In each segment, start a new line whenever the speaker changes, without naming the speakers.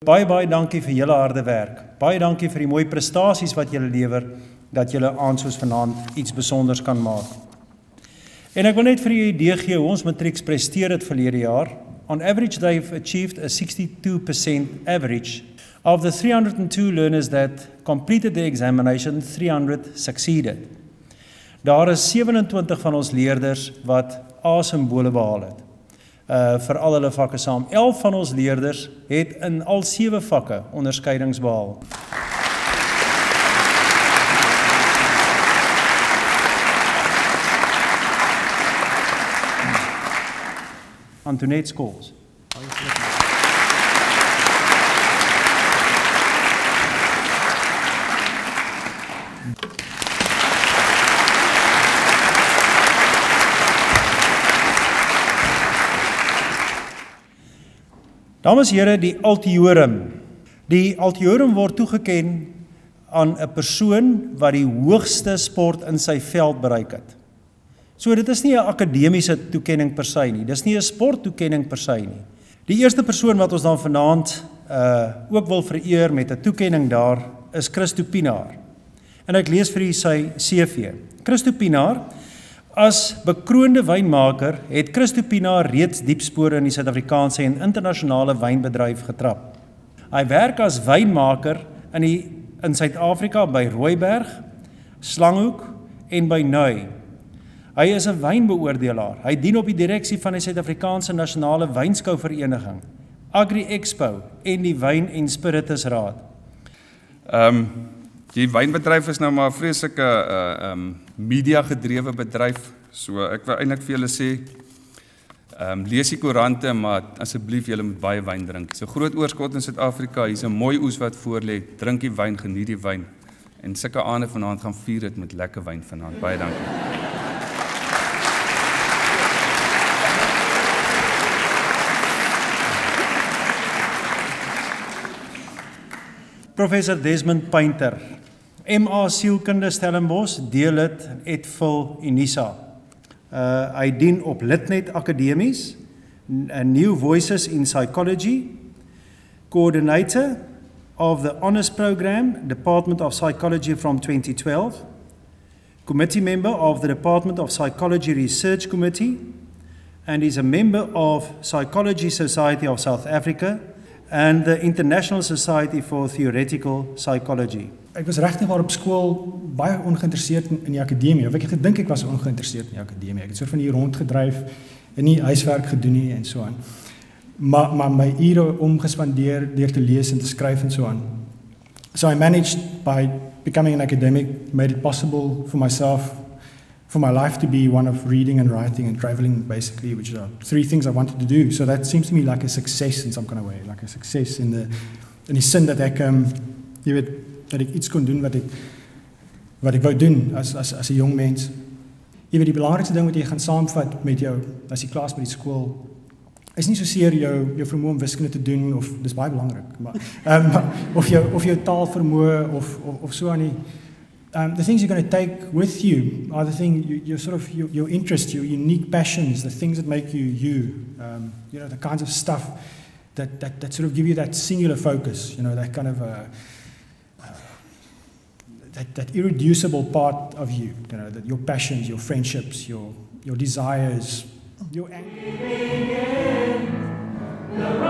Baie dankie vir julle harde werk. Baie dankie vir die mooi prestasies wat julle lewer, dat julle aand soos vanaand iets besonders kan maak. En ek wil net vir julle 'n idee gee hoe ons matrieks presteer het verlede jaar. On average, they've achieved a 62% average. Of the 302 learners that completed the examination, 300 succeeded. Daar is 27 van ons leerders wat A-simbole behaal het. Vir al hulle vakke saam. 11 van ons leerders het in al 7 vakke onderskeidings behaal. Antoinette Scholes. Dames en here, die altiorum. Die altiorum word toegeken aan 'n persoon wat die hoogste sport in sy veld bereik het. So dit is nie 'n akademiese toekenning per se nie, dis nie 'n sporttoekenning per se nie. Die eerste persoon wat ons dan vanaand ook wil vereer met 'n toekenning daar is Christo Pinaar. En ek lees vir u sy CV. Christo Pinaar, as bekroonde wynmaker het Christo Pinaar reeds diep spore in die Suid-Afrikaanse en internasionale wynbedryf getrap. Hy werk as wynmaker in Suid-Afrika by Rooiberg, Slanghoek en by Nui. Hy is 'n wynbeoordelaar. Hy dien op die direksie van die Suid-Afrikaanse Nasionale Wynskouvereniging, Agri Expo en die Wyn en Spiritus Raad.
Die wynbedryf is nou maar 'n vreeslike media gedrewe bedryf. So ek wil eintlik vir julle sê, lees die koerante, maar asseblief julle moet baie wyn drink. Dis 'n groot oorskot in Suid-Afrika. Hier's 'n mooi oes wat voor lê. Drink die wyn, geniet die wyn. En sulke aande vanaand gaan vier dit met lekker wyn vanaand. Baie dankie.
Professor Desmond Painter, MA Sielkunde Stellenbosch, deelid Etvil Unisa. Hy dien op Litnet Akademies, New Voices in Psychology, coordinator of the Honours Program, Department of Psychology from 2012, committee member of the Department of Psychology Research Committee, and is a member of Psychology Society of South Africa, and the International Society for Theoretical Psychology.
Ek was regtig maar op skool baie ongeïnteresseerd in die akademie. Of ek het gedink ek was ongeïnteresseerd in die akademie. Ek het soort van hier rondgedryf en nie huiswerk gedoen nie en so aan. Maar my ure omgespandeer deur te lees en te skryf en so aan. So I managed by becoming an academic, made it possible for myself, for my life to be one of reading and writing and traveling, basically, which are 3 things I wanted to do. So that seems to me like a success in some kind of way, like a success in die sin dat ek, jy weet, dat ek iets kon doen wat ek wou doen as 'n jong mens. Jy weet, die belangrikste ding wat jy gaan saamvat met jou as jy klaar is met die skool is nie soseer jou vermoë om wiskunde te doen, of dis baie belangrik, maar of jou taalvermoë of so aan die. The things you're going to take with you are the thing, your interests, your unique passions, the things that make you you. You know, the kinds of stuff that sort of give you that singular focus. You know, that kind of that irreducible part of you. You know, that your passions, your friendships, your desires, your anger.
Yeah.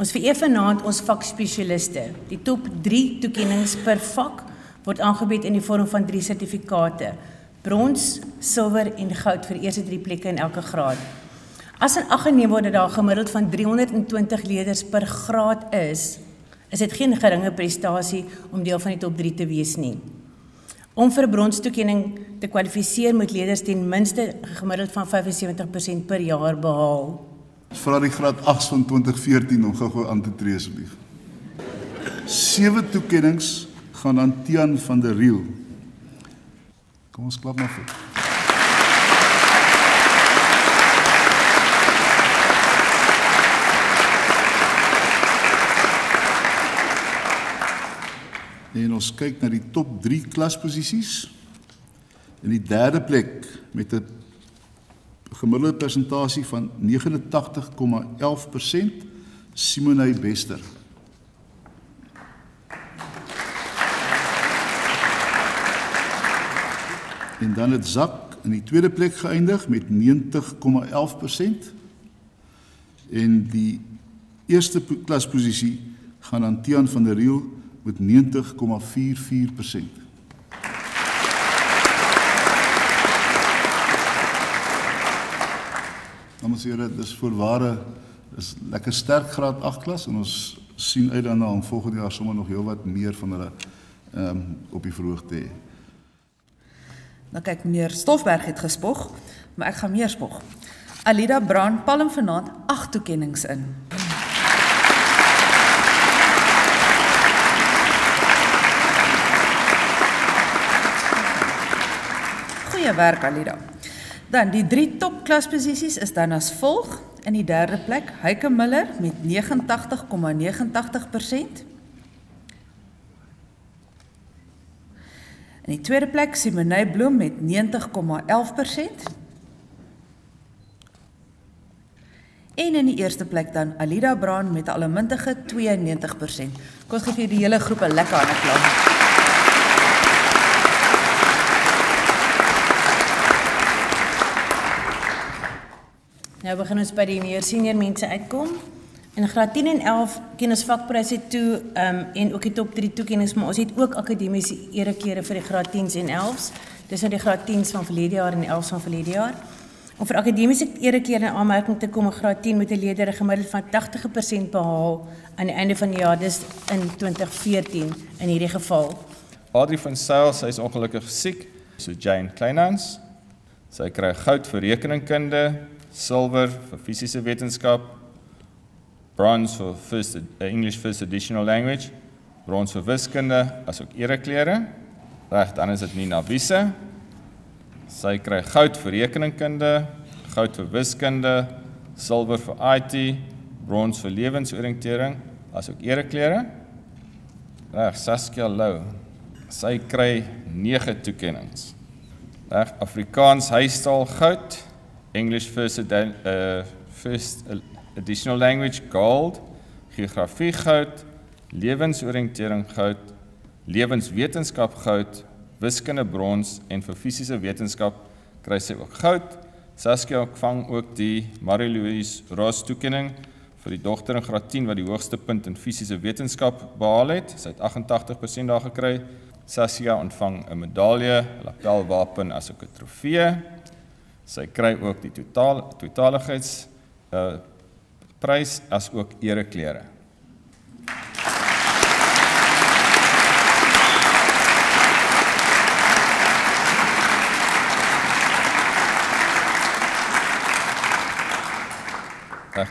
Ons vereer vanaand ons vakspesialiste. Die top 3 toekennings per vak word aangebied in die vorm van 3 sertifikate: brons, silwer en goud vir die eerste 3 plekke in elke graad. As in ag geneem word dat daar gemiddeld van 320 leerders per graad is dit geen geringe prestasie om deel van die top 3 te wees nie. Om vir 'n bronstoekenning te kwalifiseer moet leerders ten minste gemiddeld van 75% per jaar behaal.
Vra die graad 8 van 2014 om gou aan te tree asseblief. 7 toekennings gaan aan Tiaan van der Riel. Kom ons klap maar voor. En ons kyk na die top 3 klasposisies. In die 3de plek met 'n gemiddelde persentasie van 89,11%, Simonay Bester. En dan het Zak in die 2de plek geëindig met 90,11%. En die eerste klasposisie gaan aan Tiaan van der Riel met 90,44%. Dames en heren, dis voorware, is lekker sterk graad 8 klas en ons sien uit daarna om volgende jaar sommer nog heel wat meer van hulle op die verhoog te hê.
Nou kyk, meneer Stoffberg het gespog, maar ek gaan meer spog. Alida Brown palm vanaand 8 toekennings in. Goeie werk, Alida. Dan, die 3 topklasposisies is dan as volg. In die 3de plek, Heike Miller met 89,89%. In die 2de plek, Simonay Bloem met 90,11%. En in die 1ste plek dan, Alida Brown met 'n almuntige 92%. Kom ons gee vir die hele groep 'n lekker applaus.
Nou begin ons by die meer senior mense uitkom. In graad 10 en 11 ken ons vakpryse toe en ook die top 3 toekennings, maar ons het ook akademiese ereklere vir die graad 10s en 11s. Dis nou die graad 10s van verlede jaar en die 11s van verlede jaar. Om vir akademiese ereklere in aanmerking te kom in graad 10 moet 'n leerder 'n gemiddeld van 80% behaal aan die einde van die jaar, dis in 2014 in hierdie geval.
Adrie van Sail, sy is ongelukkig siek, so Jane Kleinhans. Sy kry goud vir rekeningkunde, silwer vir fisiese wetenskap, bronze vir English First Additional Language, bronze vir wiskunde, asook ereklere. Reg, dan is dit Nina Wiese. Sy kry goud vir rekeningkunde, goud vir wiskunde, silwer vir IT, bronze vir lewensoriëntering, asook ereklere. Reg, Saskia Lou. Sy kry 9 toekennings. Reg, Afrikaans huistaal goud, English First Additional Language gold, geografie goud, lewensoriëntering goud, lewenswetenskap goud, wiskunde brons en vir fisiese wetenskap kry sy ook goud. Saskia ontvang ook die Marie-Louise Ross toekenning vir die dogter in graad 10 wat die hoogste punt in fisiese wetenskap behaal het. Sy het 88% daar gekry. Saskia ontvang 'n medalje, 'n lapelwapen asook 'n trofee. Sy kry ook die totaligheids prys as ook ereklere.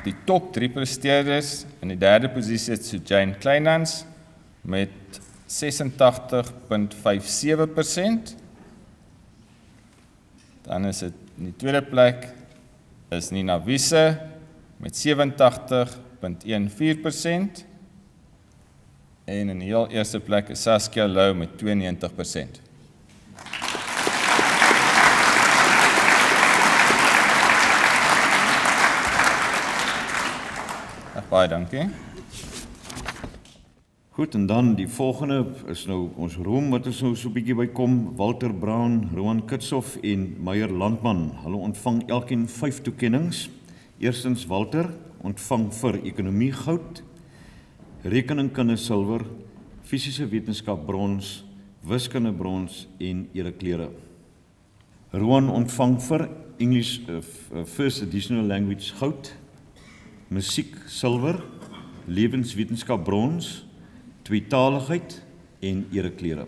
Die top 3 presteerders in die 3de posisie is Jane Kleinhans met 86,57%. Dan is dit in die 2de plek is Nina Wiese met 87,14%. En in die heel eerste plek is Saskia Lou met 92%. Baie dankie.
Goed, en dan die volgende is nou ons roem wat ons nou so 'n bietjie bykom. Walter Brown, Roan Kitshoff en Meyer Landman. Hulle ontvang elkeen 5 toekennings. Eerstens Walter ontvang vir ekonomie goud, rekeningkunde silwer, fisiese wetenskap brons, wiskunde brons en ereklere. Rowan ontvang vir English First Additional Language goud, musiek silwer, lewenswetenskap brons, tweetaligheid en ereklere.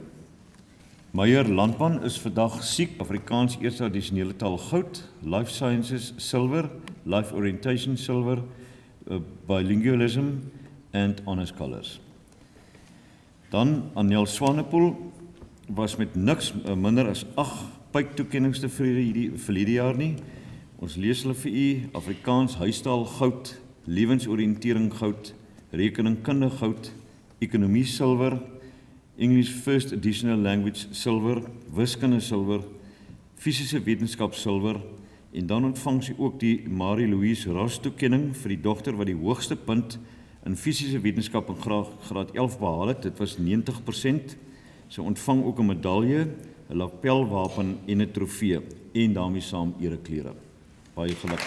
Meyer Landman is vandag siek, Afrikaans eerste addisionele taal goud, Life Sciences silwer, Life Orientation silwer, Bilingualism and Honours Colours. Dan Anel Swanepoel was met niks minder as 8 pyptoekennings tevrede vir hierdie jaar nie. Ons lees hulle vir u: Afrikaans huistaal goud, lewensoriëntering goud, rekeningkunde goud, ekonomie silwer, English First Additional Language silwer, wiskunde silwer, fisiese wetenskap silwer, en dan ontvang sy ook die Marie-Louise Ross toekenning vir die dogter wat die hoogste punt in fisiese wetenskap in graad 11 behaal het. Dit was 90%. Sy ontvang ook 'n medalje, 'n lapelwapen en 'n trofee en daarmee saam ereklere. Baie geluk.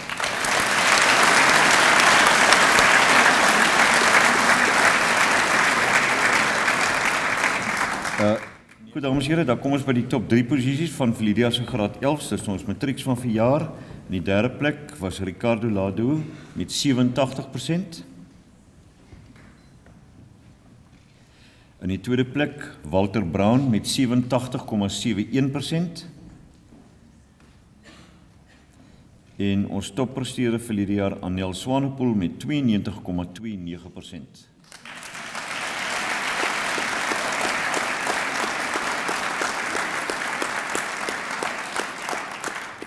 Goed, dames en here, dan kom ons by die top 3 posisies van Validia se graad 11. Dis ons matrieks van verjaar. In die derde plek was Ricardo Lado met 87%. In die tweede plek Walter Brown met 87,71%. En ons toppresteerder vir hierdie jaar Anel Swanepoel met 92,29%.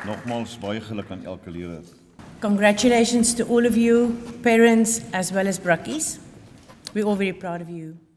Nogmaals baie geluk aan elke leerder.
Congratulations to all of you, parents as well as Brackies. We're all very proud of you.